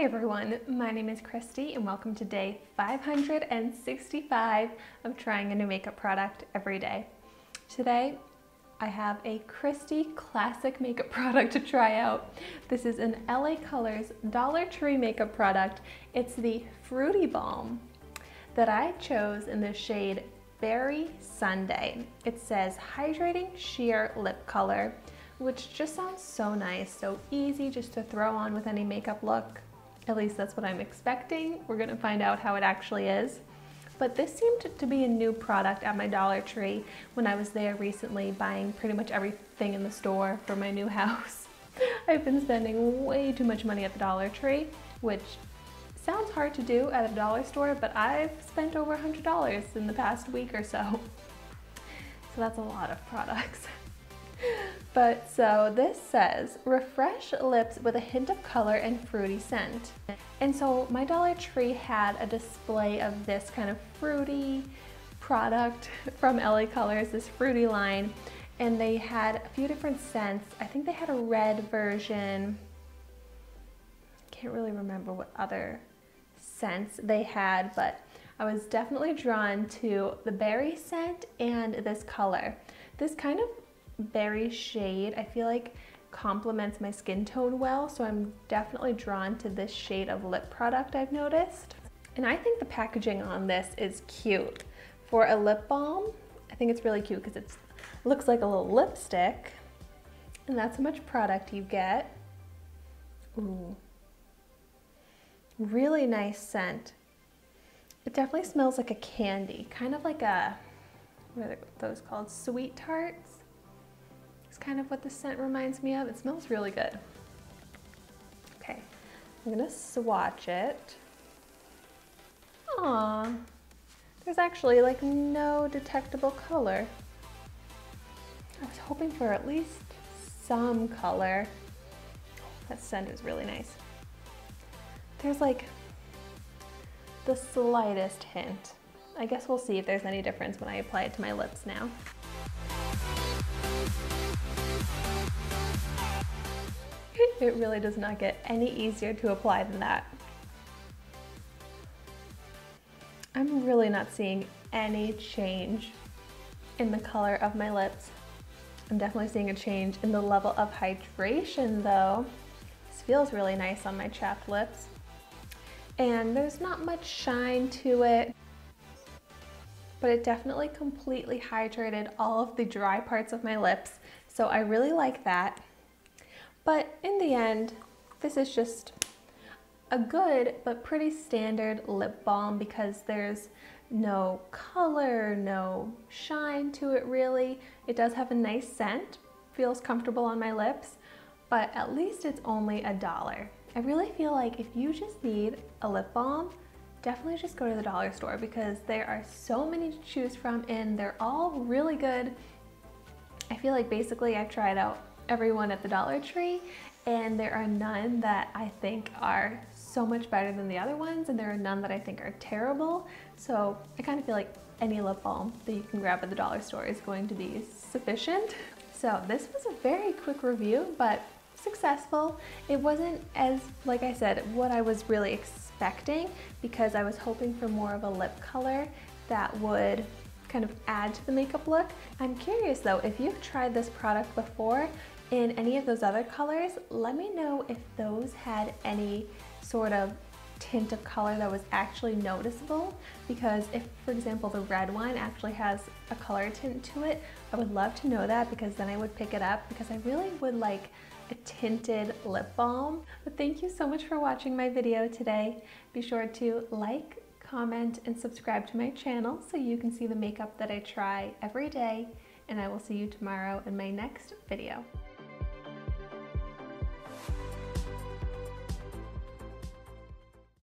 Hi everyone, my name is Christy and welcome to day 565 of trying a new makeup product every day. Today I have a Christy classic makeup product to try out. This is an LA Colors Dollar Tree makeup product. It's the Fruity Balm that I chose in the shade Berry Sundae. It says Hydrating Sheer Lip Color, which just sounds so nice, so easy just to throw on with any makeup look. At least that's what I'm expecting. We're gonna find out how it actually is. But this seemed to be a new product at my Dollar Tree when I was there recently buying pretty much everything in the store for my new house. I've been spending way too much money at the Dollar Tree, which sounds hard to do at a dollar store, but I've spent over $100 in the past week or so. So that's a lot of products. But so this says, refresh lips with a hint of color and fruity scent. And so my Dollar Tree had a display of this kind of fruity product from LA Colors, this fruity line, and they had a few different scents. I think they had a red version. Can't really remember what other scents they had, but I was definitely drawn to the berry scent and this color. This kind of berry shade I feel like complements my skin tone well, so I'm definitely drawn to this shade of lip product I've noticed. And I think the packaging on this is cute. For a lip balm, I think it's really cute because it looks like a little lipstick, and that's how much product you get. Ooh, really nice scent. It definitely smells like a candy, kind of like a, what are those called, sweet tarts? It's kind of what the scent reminds me of. It smells really good. Okay, I'm gonna swatch it. Aww, there's actually like no detectable color. I was hoping for at least some color. That scent is really nice. There's like the slightest hint. I guess we'll see if there's any difference when I apply it to my lips now. It really does not get any easier to apply than that. I'm really not seeing any change in the color of my lips. I'm definitely seeing a change in the level of hydration though. This feels really nice on my chapped lips. And there's not much shine to it, but it definitely completely hydrated all of the dry parts of my lips. So I really like that. But in the end, this is just a good but pretty standard lip balm because there's no color, no shine to it really. It does have a nice scent, feels comfortable on my lips, but at least it's only $1. I really feel like if you just need a lip balm, definitely just go to the dollar store because there are so many to choose from and they're all really good. I feel like basically I've tried out everyone at the Dollar Tree and there are none that I think are so much better than the other ones, and there are none that I think are terrible. So I kind of feel like any lip balm that you can grab at the dollar store is going to be sufficient. So this was a very quick review, but successful. It wasn't as, like I said, what I was really expecting because I was hoping for more of a lip color that would kind of add to the makeup look. I'm curious though, if you've tried this product before in any of those other colors, let me know if those had any sort of tint of color that was actually noticeable, because if, for example, the red one actually has a color tint to it, I would love to know that because then I would pick it up because I really would like a tinted lip balm. But thank you so much for watching my video today. Be sure to like, comment, and subscribe to my channel so you can see the makeup that I try every day, and I will see you tomorrow in my next video.